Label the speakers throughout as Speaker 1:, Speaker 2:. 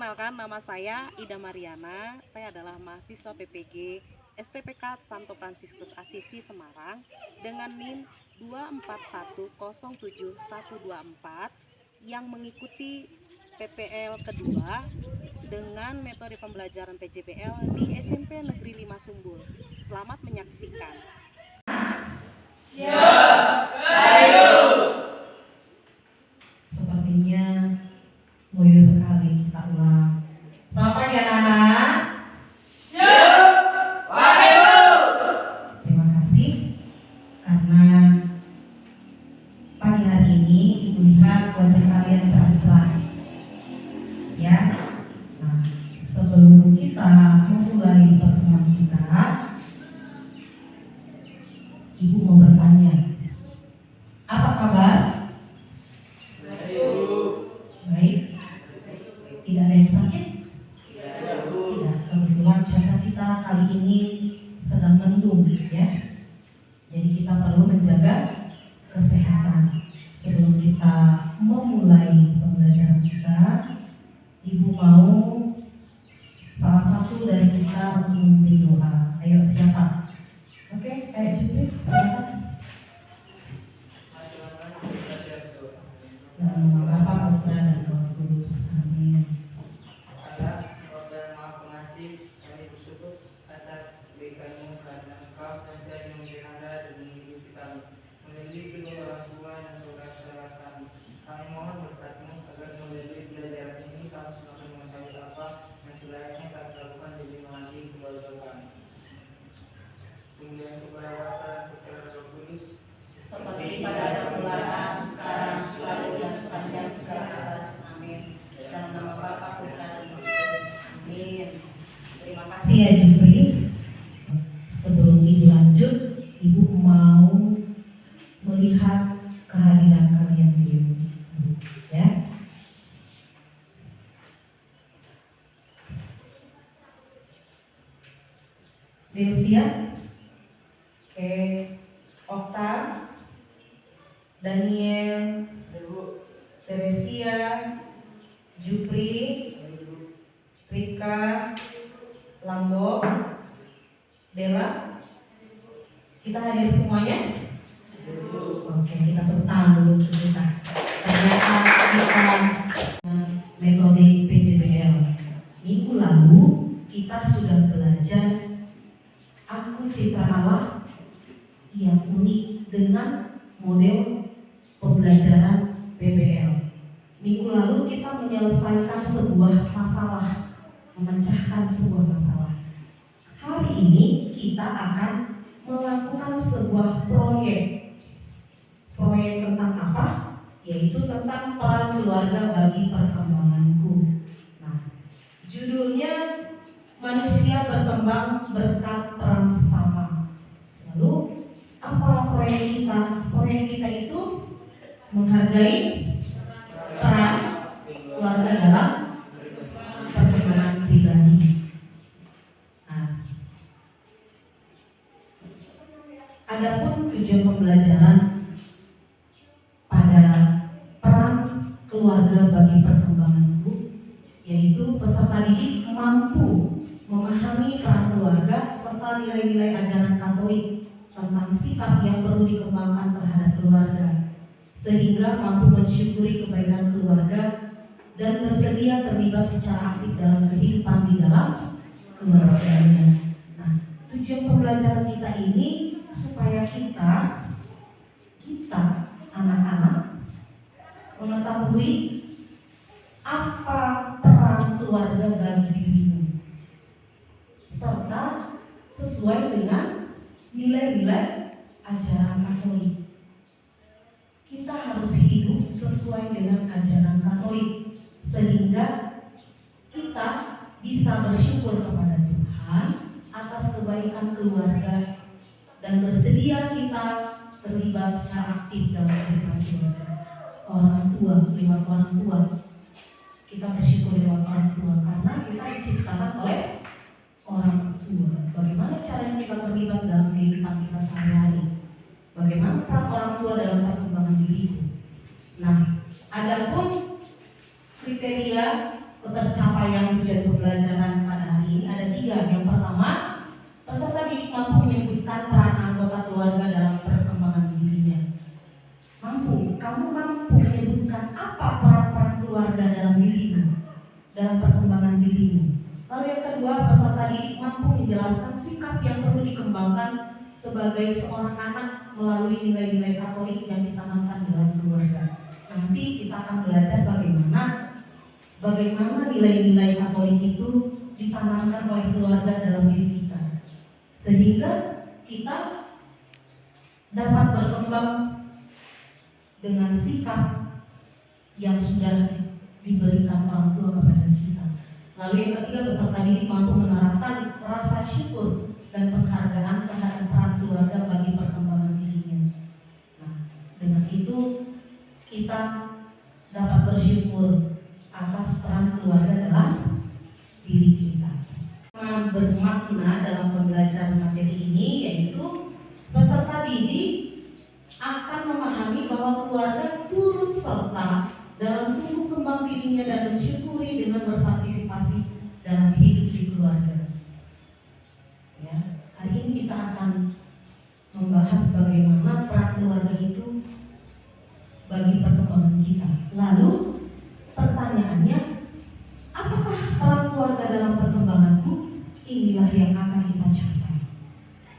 Speaker 1: Perkenalkan, nama saya Ida Mariana. Saya adalah mahasiswa PPG STPK Santo Fransiskus Asisi Semarang dengan NIM 2410724 yang mengikuti PPL kedua dengan metode pembelajaran PJBL di SMP Negeri 5 Sumbul. Selamat menyaksikan.
Speaker 2: Sepertinya loyo sekali, kita ulang. Selamat pagi anak-anak. Terima kasih karena pagi hari ini Ibu lihat wajah kalian sangat cerah. Ya. Nah, sebelum kita memulai pertemuan kita, Ibu mau bertanya, apa kabar? Baik. Tidak ada yang sakit? Tidak. Kebetulan cuaca kita kali ini sedang mendung, ya. Jadi kita perlu menjaga kesehatan. Sebelum kita memulai pembelajaran kita, Ibu mau salah satu dari kita untuk memberi doa. Ayo, siapa? Oke, ayo Jibril, silakan. Dalam nama Bapa, Putra, dan Roh Kudus. Amin.
Speaker 3: Allah, Roh dan Maha Pengasih, kami bersyukur atas kebaikan-Mu karena Engkau senantiasa memelihara dan menghidupi kami, melalui kedua orang tua dan saudara-saudara kami. Kami mohon berkat-Mu agar melalui pelajaran ini kami semakin mengetahui apa yang selayaknya kami lakukan demi mengasihi keluarga kami. Kemudian kepada Bapa dan Putra dan Roh Kudus,
Speaker 2: Seperti pada permulaan, sekarang, selalu, dan sepanjang segala abad. Amin. Dalam nama Bapa, Putra, dan Roh Kudus. Amin. Terima kasih ya Jibril. Sebelum Ibu lanjut, Ibu mau melihat kehadiran kalian dulu, ya. Delsia, oke, Okta, Daniel, Teresia, Jupri, Rika, Lambo, Dela. Kita hadir semuanya? Oke, kita tepuk tangan dulu untuk kita. Ternyata kita metode PJBL. Minggu lalu kita sudah belajar Aku Cipta Allah yang unik dengan model pembelajaran PBL. Minggu lalu kita menyelesaikan sebuah masalah, memecahkan sebuah masalah. Hari ini kita akan melakukan sebuah proyek. Proyek tentang apa? Yaitu tentang peran keluarga bagi perkembanganku. Nah, judulnya Manusia Berkembang Berkat Peran Sesama. Lalu apa proyek kita? Proyek kita itu menghargai peran keluarga dalam perkembangan pribadi. Nah, adapun tujuan pembelajaran pada peran keluarga bagi perkembanganku, yaitu peserta didik mampu memahami peran keluarga serta nilai-nilai ajaran Katolik tentang sikap yang perlu dikembangkan terhadap keluarga, sehingga mampu mensyukuri kebaikan keluarga dan bersedia terlibat secara aktif dalam kehidupan di dalam keluarganya. Nah, tujuan pembelajaran kita ini supaya kita anak-anak mengetahui apa peran keluarga bagi dirimu, serta sesuai dengan nilai-nilai ajaran Katolik. Kita harus hidup sesuai dengan ajaran Katolik sehingga kita bisa bersyukur kepada Tuhan atas kebaikan keluarga dan bersedia kita terlibat secara aktif dalam kehidupan keluarga. Orang tua, lewat orang tua, kita bersyukur lewat orang tua karena kita diciptakan oleh orang tua. Bagaimana cara kita terlibat dalam kehidupan kita sehari-hari? Bagaimana peran orang tua dalam perkembangan diriku? Nah, adapun kriteria tercapaian tujuan pembelajaran pada hari ini ada 3. Yang pertama, peserta didik mampu menyebutkan peran anggota keluarga dalam perkembangan dirinya. Kamu mampu menyebutkan apa peran-peran keluarga dalam dirimu, dalam perkembangan dirimu. Lalu yang kedua, peserta didik mampu menjelaskan sikap yang perlu dikembangkan sebagai seorang anak melalui nilai-nilai Katolik yang ditanamkan dalam keluarga. Nanti kita akan belajar bagaimana nilai-nilai Katolik itu ditanamkan oleh keluarga dalam diri kita, sehingga kita dapat berkembang dengan sikap yang sudah diberikan orang tua kepada kita. Lalu yang ketiga, peserta didik mampu menerapkan rasa syukur dan penghargaan terhadap peran keluarga bagi perkembangan dirinya. Nah, dengan itu kita dapat bersyukur atas peran keluarga dalam diri kita. Bermakna dalam pembelajaran materi ini yaitu peserta didik akan memahami bahwa keluarga turut serta dalam tumbuh kembang dirinya dan mensyukuri dengan berpartisipasi dalam hidup di keluarga. Ya, hari ini kita akan membahas bagaimana peran keluarga itu bagi perkembangan kita. Lalu pertanyaannya, apakah peran keluarga dalam perkembanganku? Inilah yang akan kita capai.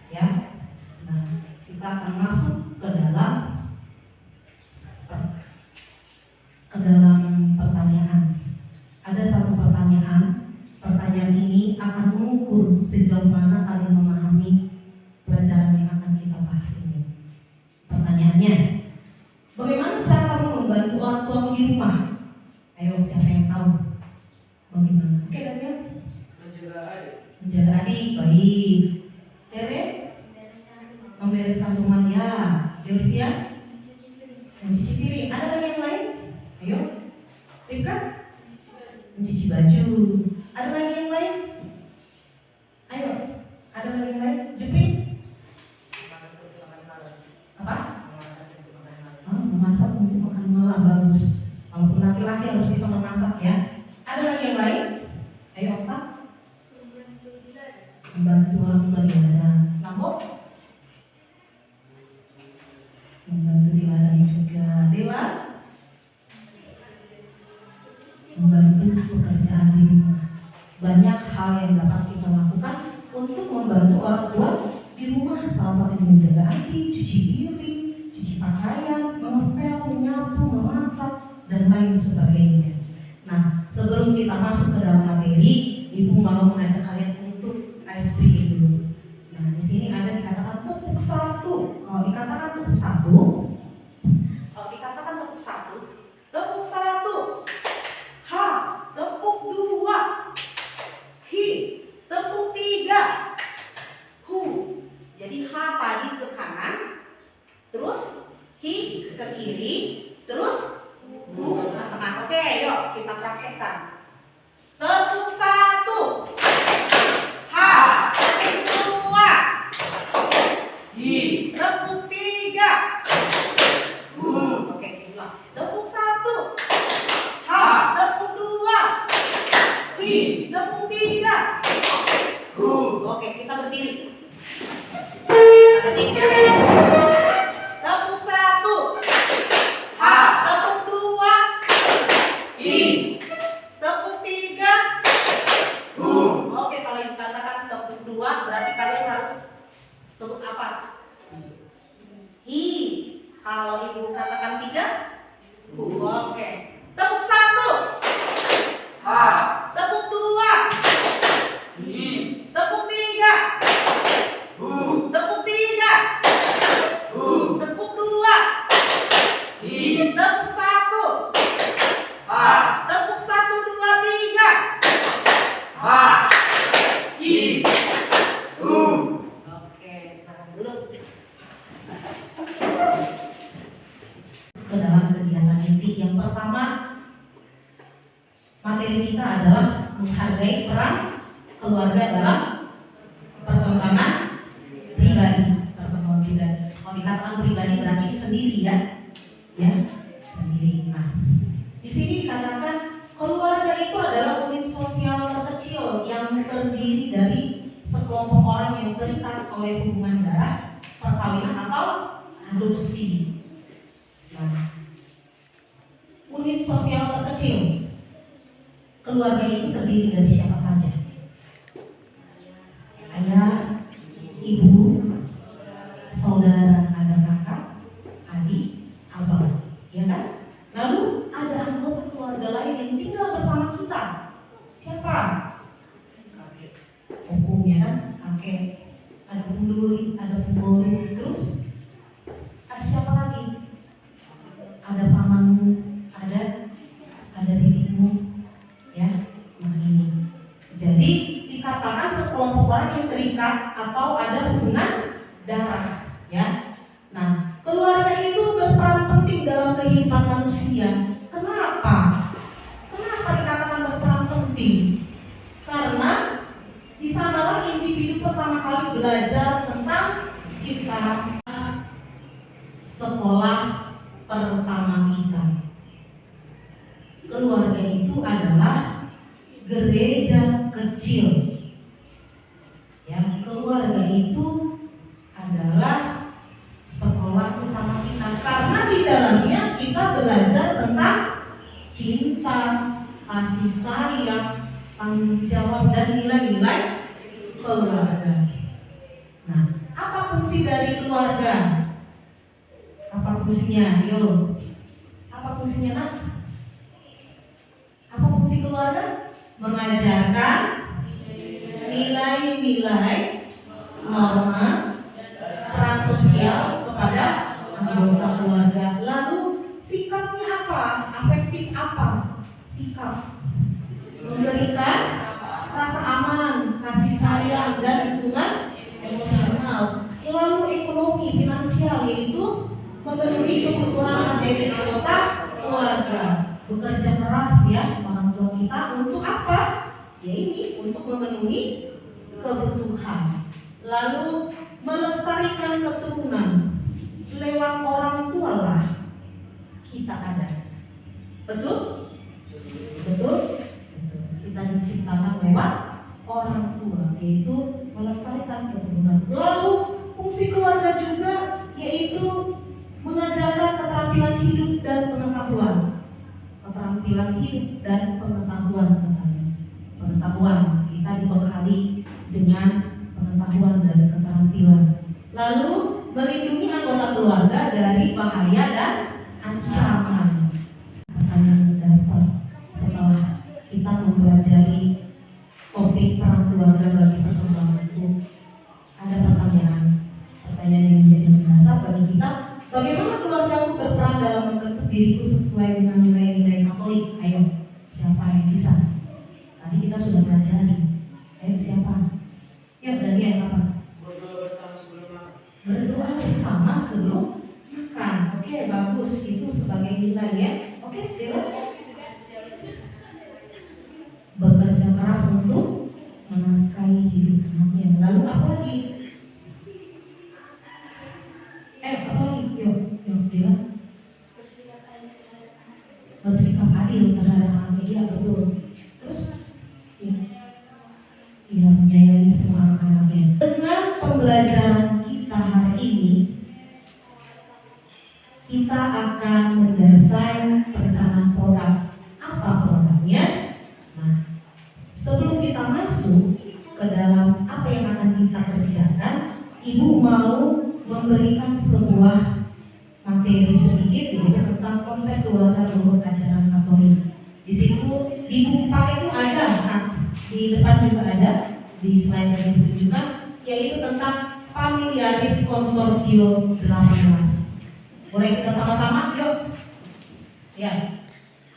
Speaker 2: Ya, nah kita akan masuk ke dalam pertanyaan. Ada satu pertanyaan. Pertanyaan ini akan mengukur sejauh mana kalian memahami pelajaran yang akan kita bahas ini. Pertanyaannya, bagaimana cara kamu membantu orang tuamu di rumah? Ayo, siapa yang tahu? Bagaimana? Oke, Daniel. Menjaga adik, baik. Tere? Membereskan rumah, ya. Delsia? Mencuci piring. Ada lagi yang lain? Ayo. Rika? Mencuci baju. Ada lagi yang lain? Ayo. Ada lagi yang lain? Jupri? Apa? Memasak untuk makan malam, bagus. Walaupun laki-laki harus bisa memasak, ya. Ada lagi yang lain? Ayo, Okta. Membantu orang tua di ladang. Lambo? Membantu di ladang juga. Dewa? Membantu pekerjaan di rumah. Banyak hal yang dapat kita lakukan untuk membantu orang tua di rumah. Salah satunya menjaga adik, cuci piring, cuci pakaian, mengepel, menyapu, memasak, dan lain sebagainya. Nah, sebelum kita masuk ke dalam materi, Ibu mau mengajak kalian untuk ice breaking dulu. Nah, di sini ada dikatakan tepuk 1. Kalau dikatakan tepuk 1, tepuk 1. H, tepuk 2. Hi, tepuk 3. Hu. Jadi H tadi ke kanan, terus Hi ke kiri, terus Hu ke tengah. Oke, yuk kita praktekkan. Tepuk 1. H, tepuk 2. Hi, tepuk 3. Hu. Oke, ulang. Tepuk 1. H, tepuk 2. Hi, tepuk 3. Hu. Oke, kita berdiri. Tepuk 1. H, tepuk 2. I, tepuk 3. Hu. Oke, kalau dikatakan tepuk 2 berarti kalian harus sebut apa? I. Kalau ibu katakan 3, hu. Oke. Tepuk 1. H, tepuk 2. I, tepuk 3. Hu. Tepuk 3. Hu. Tepuk 2. I, tepuk 1. H, tepuk 1, 2, 3. H, I, Hu. Oke, sekarang dulu ke dalam kegiatan inti. Yang pertama, materi kita adalah menghargai peran keluarga dalam perkembangan pribadi. Kalau dikatakan pribadi berarti sendiri, ya, sendiri. Nah, di sini dikatakan keluarga itu adalah diberikan oleh hubungan darah, perkawinan atau adopsi. Nah, unit sosial terkecil keluarga itu terdiri dari siapa saja? Ayah, ibu, saudara, ada kakak, adik, abang, ya kan? Lalu ada anggota keluarga lain yang tinggal bersama kita. Siapa? Opung, ya kan? Kakek, ada punduli, ada pemboru, terus ada siapa lagi? Ada pamanmu, ada bibimu, ya. Nah ini. Jadi dikatakan sekelompok orang yang terikat atau ada hubungan darah, ya. Nah, keluarga itu berperan penting dalam kehidupan manusia. Kenapa? Kenapa dikatakan berperan penting? Karena di sanalah individu pertama kali belajar tentang ciptaan, sekolah pertama kita. Keluarga itu adalah gereja kecil. Ya, keluarga itu adalah sekolah utama kita karena di dalamnya kita belajar tentang cinta, kasih sayang, tanggung jawab dan nilai-nilai keluarga. Nah, apa fungsi dari keluarga? Apa fungsinya? Yo, apa fungsinya, Nak? Apa fungsi keluarga? Mengajarkan nilai-nilai, norma, peran sosial kepada anggota keluarga. Lalu sikapnya apa? Afektif apa? Sikap memberikan rasa aman, kasih sayang, dan dukungan emosional. Lalu ekonomi, finansial, yaitu memenuhi kebutuhan materi anggota keluarga. Bekerja keras ya orang tua kita untuk apa? Ya ini untuk memenuhi kebutuhan. Lalu melestarikan keturunan. Lewat orang tua lah kita ada. Betul? Betul? Kita diciptakan lewat orang tua, yaitu melestarikan keturunan. Lalu fungsi keluarga juga yaitu mengajarkan keterampilan hidup dan pengetahuan. Keterampilan hidup dan pengetahuan katanya. Pengetahuan kita dibekali dengan pengetahuan dan keterampilan. Lalu melindungi anggota keluarga dari bahaya dan ancaman. Pertanyaan dasar setelah kita mempelajari topik peran keluarga bagi perkembangan itu, ada pertanyaan yang menjadi mendasar bagi kita. Bagaimana keluargaku berperan dalam membentuk diriku sesuai dengan nilai-nilai Katolik? Ayo, siapa yang bisa? Tadi kita sudah pelajari. Ayo, siapa? Ya, Daniel apa?
Speaker 3: Berdoa bersama sebelum makan.
Speaker 2: Berdoa bersama sebelum makan. Oke, bagus. Itu sebagai nilai ya. Oke, Dewa. Bekerja keras untuk menafkahi hidup anaknya. Lalu apa lagi? Apa lagi? Yuk, Dewa. Bersikap adil terhadap anaknya. Iya, betul. Terus? Ya, menyayangi semua anak-anaknya. Dengan pembelajaran kita hari ini, kita akan mendesain perencanaan produk. Apa produknya? Nah, sebelum kita masuk ke dalam apa yang akan kita kerjakan, Ibu mau memberikan sebuah materi sedikit yaitu tentang konsep keluarga menurut ajaran Katolik. Di situ di buku paket itu ada, nah, di depan juga ada, di slide yang ditunjukkan, yaitu tentang Familiaris Consortio 18. Boleh kita sama-sama? Yuk. Ya.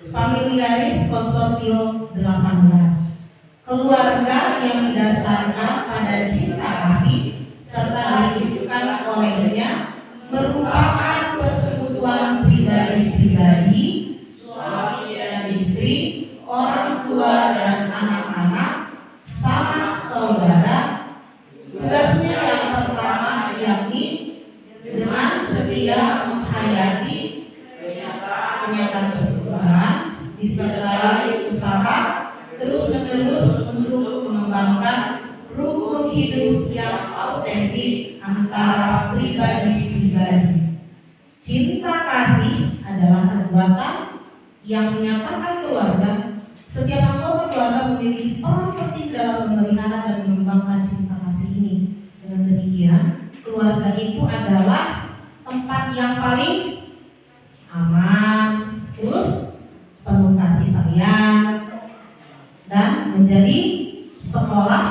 Speaker 2: Familiaris Consortio 18. Keluarga yang didasarkan pada cinta kasih serta dihidupkan olehnya merupakan persekutuan pribadi-pribadi, suami dan istri, orang tua dan anak-anak, sanak saudara. Tugasnya yang pertama yakni dengan setia menghayati kenyataan persekutuan disertai usaha terus-menerus untuk mengembangkan rukun hidup yang autentik antara pribadi-pribadi. Cinta kasih adalah kekuatan yang menyatakan keluarga. Setiap anggota keluarga memiliki peran penting dalam memelihara dan mengembangkan cinta kasih ini. Dengan demikian, keluarga itu adalah tempat yang paling aman, terus penuh kasih sayang, dan menjadi sekolah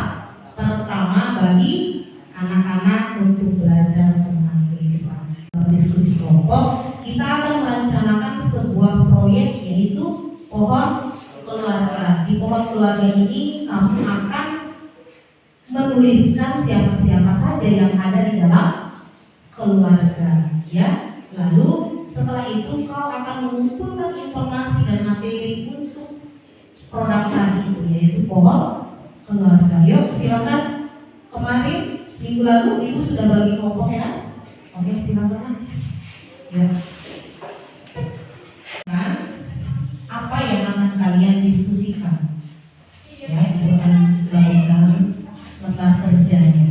Speaker 2: pertama bagi anak-anak untuk belajar tentang kehidupan. Dalam diskusi kelompok, kita akan merencanakan sebuah proyek, yaitu pohon keluarga. Di pohon keluarga ini kamu akan menuliskan siapa-siapa saja yang ada di dalam keluarga, ya. Lalu setelah itu kau akan mengumpulkan informasi dan materi untuk produk tadi itu, yaitu pohon keluarga. Yuk silakan. Kemarin minggu lalu ibu sudah bagi kelompok ya. Oke, silakan. Ya. Nah, apa yang akan kalian diskusikan? Ya, itu akan bagikan mata kerjanya.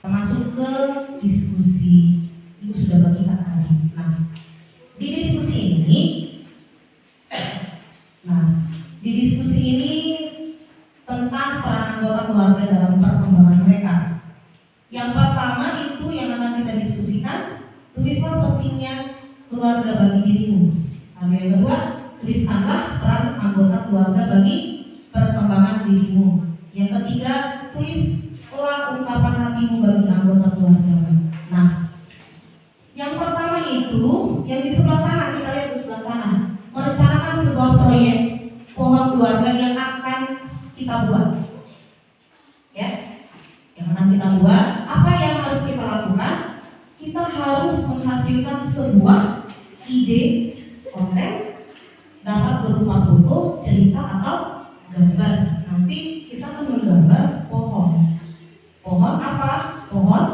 Speaker 2: Masuk ke diskusi. Ibu sudah bagi tadi. Nah, di diskusi ini tentang peran anggota keluarga dalam perkembangan mereka. Yang pertama itu yang akan kita diskusikan, tulislah pentingnya keluarga bagi dirimu. Lalu yang kedua, tuliskanlah peran anggota keluarga bagi perkembangan dirimu. Yang ketiga, tulislah ungkapan hatimu bagi anggota keluarga. Nah, yang pertama itu yang di sebelah sana, kita lihat di sebelah sana, merencanakan sebuah proyek pohon keluarga yang akan kita buat. Ya, yang akan kita buat. Apa yang harus kita lakukan? Kita harus menghasilkan sebuah ide konten, dapat berupa foto, cerita atau gambar. Nanti kita akan menggambar pohon. Pohon apa? Pohon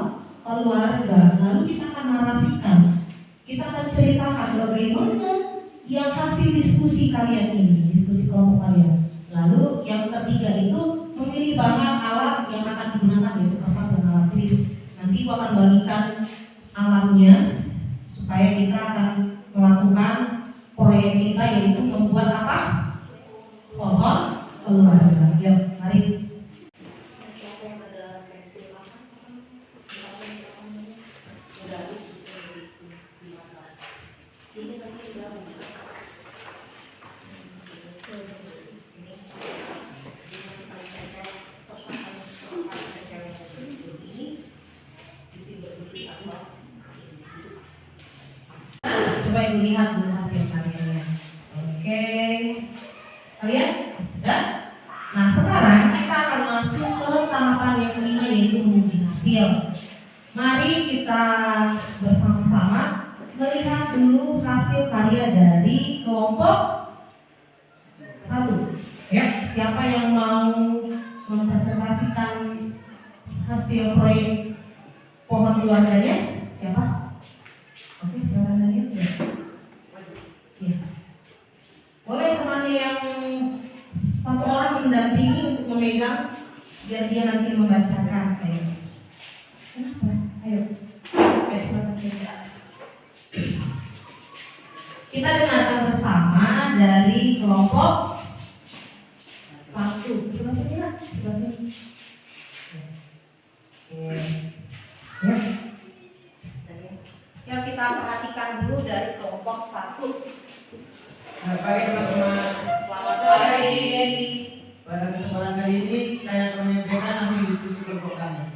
Speaker 2: keluarga. Lalu kita akan narasikan. Kita akan ceritakan bagaimana yang hasil diskusi kalian ini, diskusi kelompok kalian. Lalu yang ketiga itu memilih bahan alat yang akan digunakan, yaitu kertas dan alat tulis. Nanti aku akan bagikan alatnya supaya kita akan melakukan proyek kita, yaitu membuat apa? Pohon keluarga. Yuk, mari. Coba ibu lihat dulu hasil karyanya. Oke, kalian sudah? Nah, sekarang kita akan masuk ke tahapan yang kelima, yaitu menguji hasil. Mari kita bersama-sama melihat dulu hasil karya dari kelompok 1. Ya, siapa yang mau mempresentasikan hasil proyek pohon keluarganya? Siapa? Oke, silakan Daniel. Ya. Boleh teman yang satu orang mendampingi untuk memegang, biar dia nanti membacakan. Ayo. Kenapa? Ayo. Oke, silakan kita. Kita dengarkan bersama dari kelompok 1. Sebelah sini lah, sebelah sini. Oke. Ya. Yang kita perhatikan dulu dari kelompok 1.
Speaker 3: Selamat pagi teman-teman.
Speaker 2: Selamat pagi.
Speaker 3: Pada kesempatan kali ini saya akan menyampaikan hasil diskusi kelompok kami.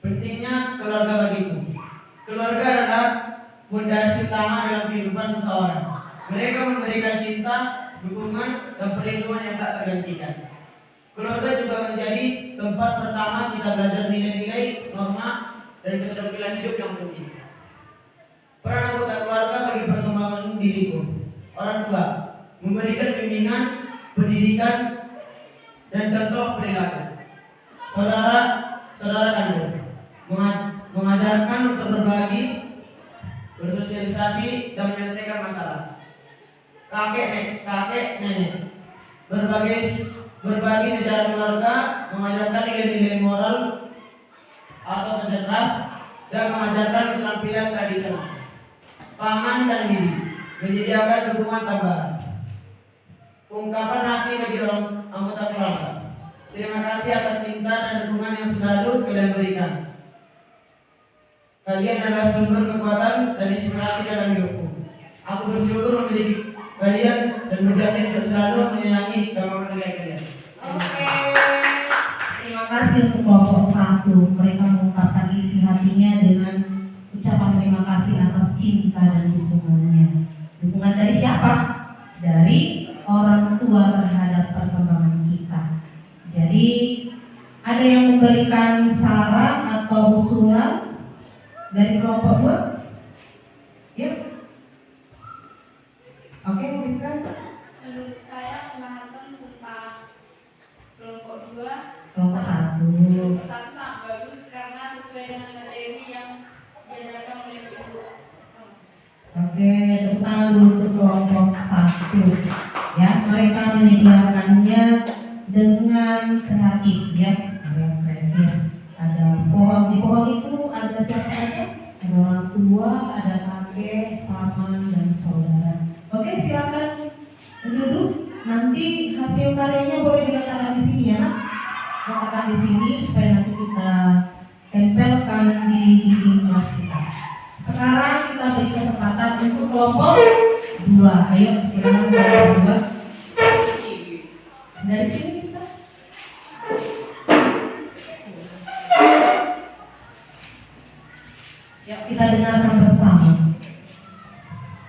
Speaker 3: Pentingnya keluarga bagiku. Keluarga adalah
Speaker 4: fondasi utama dalam kehidupan seseorang. Mereka memberikan cinta, dukungan, dan perlindungan yang tak tergantikan. Keluarga juga menjadi tempat pertama kita belajar nilai-nilai, norma, dan keterampilan hidup yang penting. Peran anggota keluarga bagi perkembangan diriku. Orang tua memberikan bimbingan, pendidikan, dan contoh perilaku. Saudara kandung mengajarkan untuk berbagi, bersosialisasi, dan menyelesaikan masalah. Kakek nenek berbagi secara keluarga, mengajarkan nilai-nilai moral atau kerja keras, dan mengajarkan keterampilan tradisional. Paman dan bibi menyediakan dukungan tambahan. Ungkapan hati bagi orang anggota keluarga. Terima kasih atas cinta dan dukungan yang selalu kalian berikan. Kalian adalah sumber kekuatan dan inspirasi dalam hidupku. Aku bersyukur memiliki kalian dan berjanji untuk selalu menyayangi dan menghargai kalian.
Speaker 2: Oke. Terima kasih untuk kelompok 1. Mereka mengungkapkan isi hatinya dengan ucapan terima kasih atas cinta dan dukungannya. Dukungan dari siapa? Dari orang tua terhadap perkembangan kita. Jadi ada yang memberikan saran atau usulan dari kelompok 2? Yuk. Oke, mungkin.
Speaker 5: Menurut saya pembahasan tentang kelompok 2
Speaker 2: Kelompok 1.
Speaker 5: sangat bagus karena sesuai dengan materi yang diajarkan oleh ibu.
Speaker 2: Oke, tepuk tangan dulu untuk kelompok 1. Ya, mereka menyediakannya dengan kreatif ya. Ada pohon, di pohon itu ada siapa saja? Ada orang tua, ada kakek, paman, dan saudara. Oke, silakan duduk. Nanti hasil karyanya boleh dikatakan di sini ya, nak. Katakan di sini supaya nanti kita tempelkan di dinding kelas kita. Sekarang kita beri kesempatan untuk kelompok 2. Ayo, silakan kelompok 2. Dari sini kita. Yuk kita dengarkan bersama.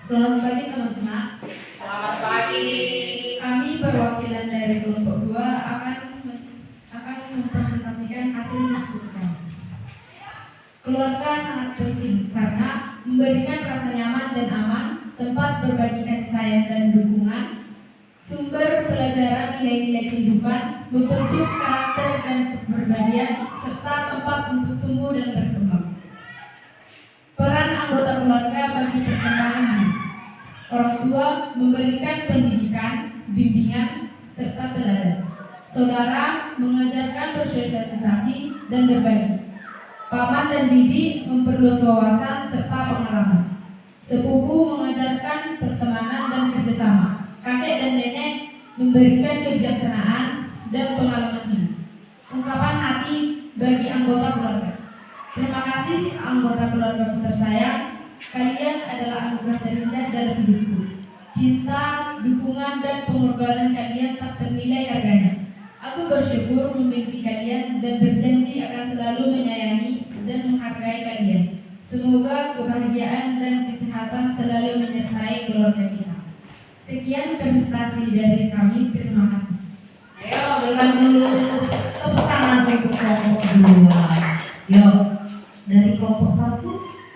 Speaker 5: Selamat pagi teman-teman.
Speaker 1: Selamat pagi.
Speaker 5: Kami perwakilan dari kelompok 2 akan mempresentasikan hasil diskusi kami. Keluarga sangat penting karena memberikan rasa nyaman dan aman, tempat berbagi kasih sayang dan dukungan, sumber pelajaran nilai-nilai kehidupan, membentuk karakter dan kepribadian, serta tempat untuk tumbuh dan berkembang. Peran anggota keluarga bagi perkembangan diri. Orang tua memberikan pendidikan, bimbingan, serta teladan. Saudara mengajarkan bersosialisasi dan berbagi. Paman dan bibi memperluas wawasan serta pengalaman. Sepupu mengajarkan pertemanan dan kerjasama. Kakek dan nenek memberikan kebijaksanaan dan pengalaman hidup. Ungkapan hati bagi anggota keluarga. Terima kasih anggota keluargaku tersayang. Kalian adalah anugerah terindah dalam hidupku. Cinta, dukungan, dan pengorbanan kalian tak ternilai harganya. Aku bersyukur memiliki kalian dan berjanji akan selalu menyayangi dan menghargai kalian. Semoga kebahagiaan dan kesehatan selalu menyertai keluarga kita. Sekian presentasi dari kami. Terima kasih.
Speaker 2: Ayo berikan dulu tepuk tangan untuk kelompok 2. Yuk, dari kelompok 1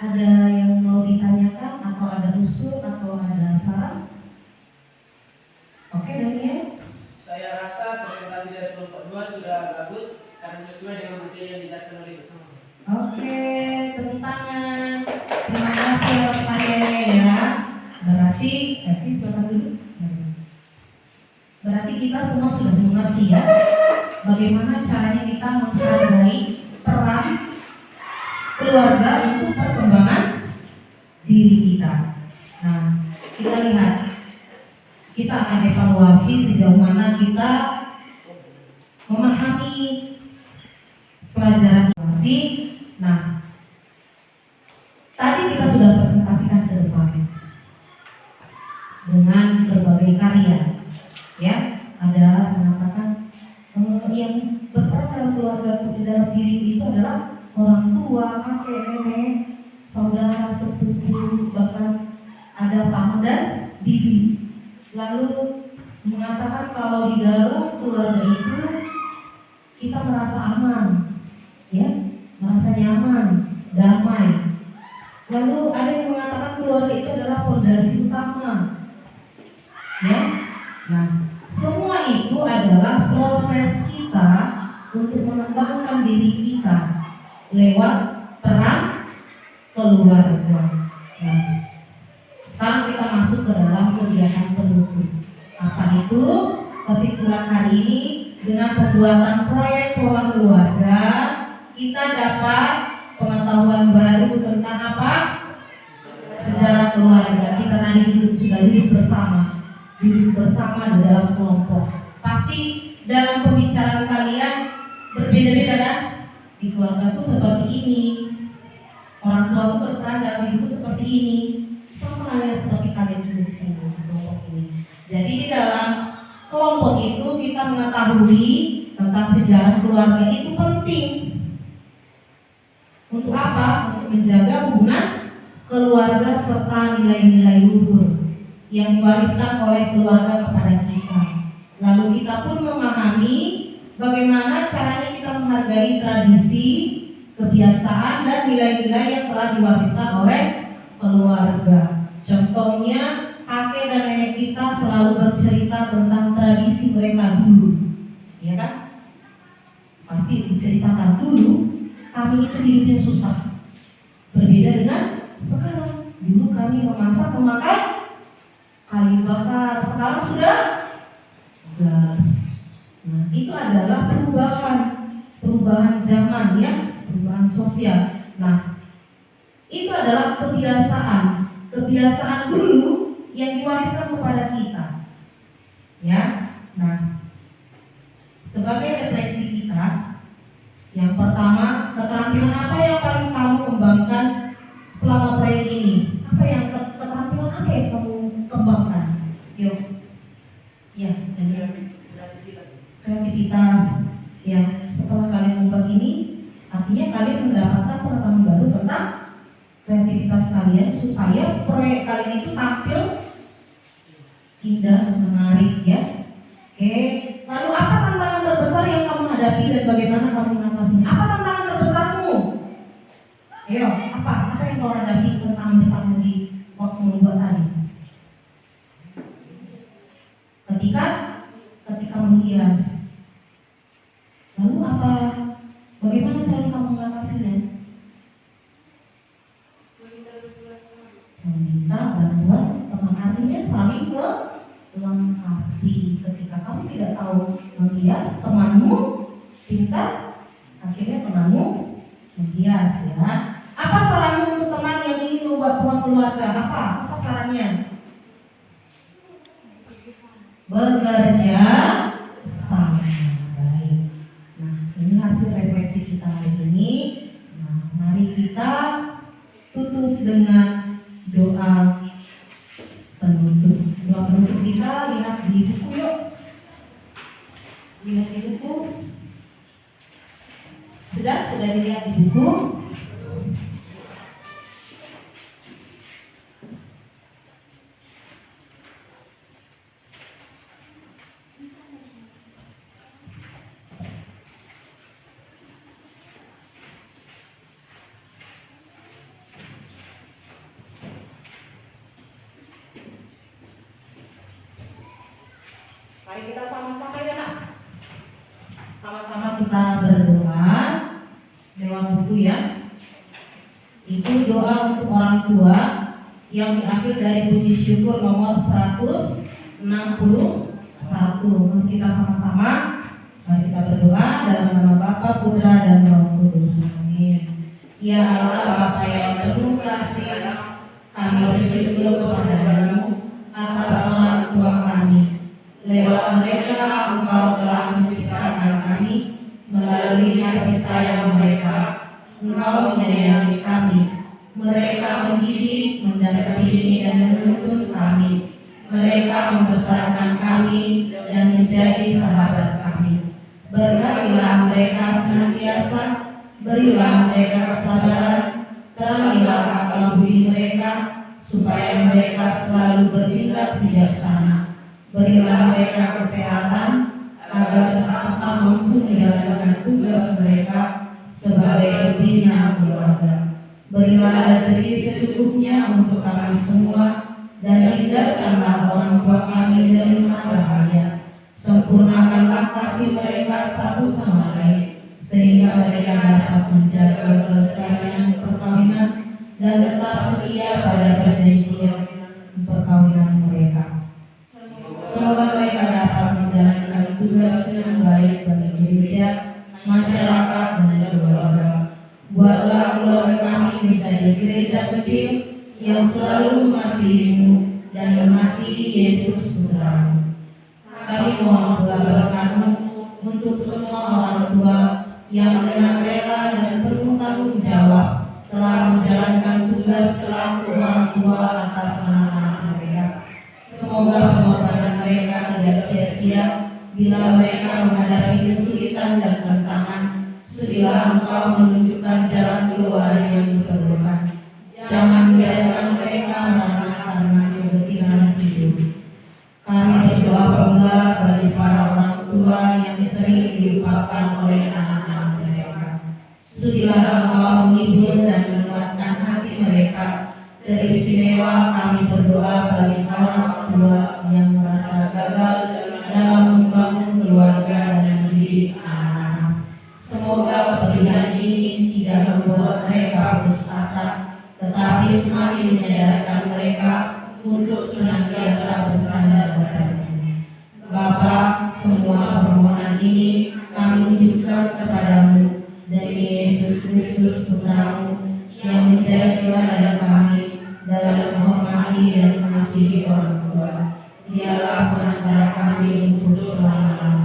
Speaker 2: ada yang mau ditanyakan atau ada usul atau ada saran? Oke, Daniel.
Speaker 4: Saya rasa presentasi dari kelompok 2 sudah bagus karena sesuai dengan materi yang dijelaskan oleh bersama.
Speaker 2: Oke, tepuk tangan. Terima kasih atas materinya ya. Berarti silakan dulu. Berarti kita semua sudah mengerti ya bagaimana caranya kita menghargai peran keluarga untuk perkembangan diri kita. Nah, kita lihat, kita akan evaluasi sejauh mana kita memahami pelajaran masih. Nah, tadi kita sudah presentasikan ke depan dengan berbagai karya. Ya, ada mengatakan yang berperan dalam keluarga dalam diri itu adalah orang tua, kakek, nenek, saudara, sepupu, ada paman dan bibi. Lalu mengatakan kalau di dalam keluarga itu kita merasa aman, ya, merasa nyaman, damai. Lalu ada yang mengatakan keluarga itu adalah fondasi utama, ya. Nah, semua itu adalah proses kita untuk mengembangkan diri kita lewat peran keluarga. Nah, sekarang kita masuk ke dalam kegiatan penutup. Apa itu? Kesimpulan hari ini, dengan pembuatan proyek pola keluarga, kita dapat pengetahuan baru tentang apa? Sejarah keluarga. Kita tadi sudah duduk bersama di dalam kelompok. Pasti dalam pembicaraan kalian berbeda-beda kan? Di keluargaku seperti ini, orang tuaku berperan dalam hidupku seperti ini, sama halnya seperti kalian juga di sini di kelompok ini. Jadi di dalam kelompok itu kita mengetahui tentang sejarah keluarga itu penting. Untuk apa? Untuk menjaga hubungan keluarga serta nilai-nilai luhur yang diwariskan oleh keluarga kepada kita. Lalu kita pun memahami bagaimana caranya kita menghargai tradisi, kebiasaan, dan nilai-nilai yang telah diwariskan oleh keluarga. Contohnya, kakek dan nenek kita selalu bercerita tentang tradisi mereka dulu, ya kan? Pasti diceritakan dulu, kami itu hidupnya susah. Berbeda dengan sekarang. Dulu kami memakai kayu bakar, sekarang sudah gas. Nah, itu adalah perubahan zaman, ya, perubahan sosial. Nah, itu adalah kebiasaan dulu yang diwariskan kepada kita, ya. Nah, sebagai refleksi kita, yang pertama, keterampilan apa yang paling kamu kembangkan selama proyek ini? Keterampilan apa yang kamu kembangkan? Yuk, ya, kreativitas. Ya, setelah kalian membuat ini, artinya kalian mendapatkan pengetahuan baru tentang kreativitas kalian supaya proyek kalian itu tampil indah, menarik, ya. Oke, lalu apa tantangan terbesar yang kamu hadapi dan bagaimana kamu mengatasinya? Apa tantangan terbesarmu? Ayo, apa yang kau hadapi tantangan besarmu di waktu membuat tadi? Ketika menghias. Lalu bagaimana cara kamu mengatasinya? Meminta bantuan teman, artinya saling melengkapi. Ketika kamu tidak tahu menghias, temanmu pintar, akhirnya temanmu menghias, ya. Apa saranmu untuk teman yang ingin membuat pohon keluarga? Apa sarannya? Bekerja sama. Baik. Nah, ini hasil refleksi kita hari ini. Nah, mari kita tutup dengan doa penutup. Doa penutup kita lihat di buku, yuk. Lihat di buku. Sudah dilihat di buku. Mari kita sama-sama, ya nak. Sama-sama kita berdoa lewat buku, ya. Itu doa untuk orang tua yang diambil dari puji syukur nomor 161. Mari kita sama-sama, mari kita berdoa dalam nama Bapa, Putra, dan Roh Kudus. Amin. Ya Allah, Bapa yang penuh kasih, kami bersyukur kepadamu atas orang tua kami. Lewat mereka Engkau telah menciptakan kami. Melalui kasih sayang mereka, Engkau menyayangi kami. Mereka mendidik, mendampingi, dan menuntun kami. Mereka membesarkan kami dan menjadi sahabat kami. Berkatilah mereka senantiasa, berilah mereka kesabaran, terangilah akal budi mereka, supaya mereka selalu bertindak bijaksana. Berilah mereka kesehatan, agar tetap mampu menjalankan tugas mereka sebagai pembina keluarga. Berilah rezeki secukupnya untuk kami semua, dan hindarkanlah orang tua kami dari bahaya. Sempurnakanlah kasih mereka satu sama lain, sehingga mereka dapat menjaga kelestarian perkawinan dan tetap setia pada perjanjian perkawinan mereka. Semoga mereka dapat menjalankan tugas dengan baik bagi gereja, masyarakat, dan keluarga. Buatlah keluarga kami menjadi gereja kecil yang selalu mengasihi-Mu dan mengasihi Yesus Putra-Mu. Kami mohon pula berkat-Mu untuk semua orang tua yang dengan rela dan penuh tanggung jawab telah menjalankan tugas selaku orang tua atas anak-anak mereka. Semoga pengorbanan mereka tidak sia-sia bila mereka menghadapi kesulitan dan tantangan. Sudilah Engkau menunjukkan jalan keluar yang diperlukan. Jangan biarkan mereka merana karena kegetiran hidup. Kami berdoa pula bagi para orang tua yang sering dilupakan oleh anak-anak mereka. Sudilah Engkau menghibur dan menguatkan hati mereka. Teristimewa kami berdoa bagi orang tua yang merasa gagal dalam membangun keluarga dan mendidik anak-anak. Semoga pilihan ini tidak membuat mereka putus asa, tetapi semakin menyadarkan mereka untuk senantiasa bersandar padanya. Bapa, semua permohonan ini kami wujudkan kepadamu demi Yesus Kristus Putra-Mu yang menjadi teladan kami dalam menghormati dan mengasihi orang tua. Dialah penantara kami untuk selama-lamanya.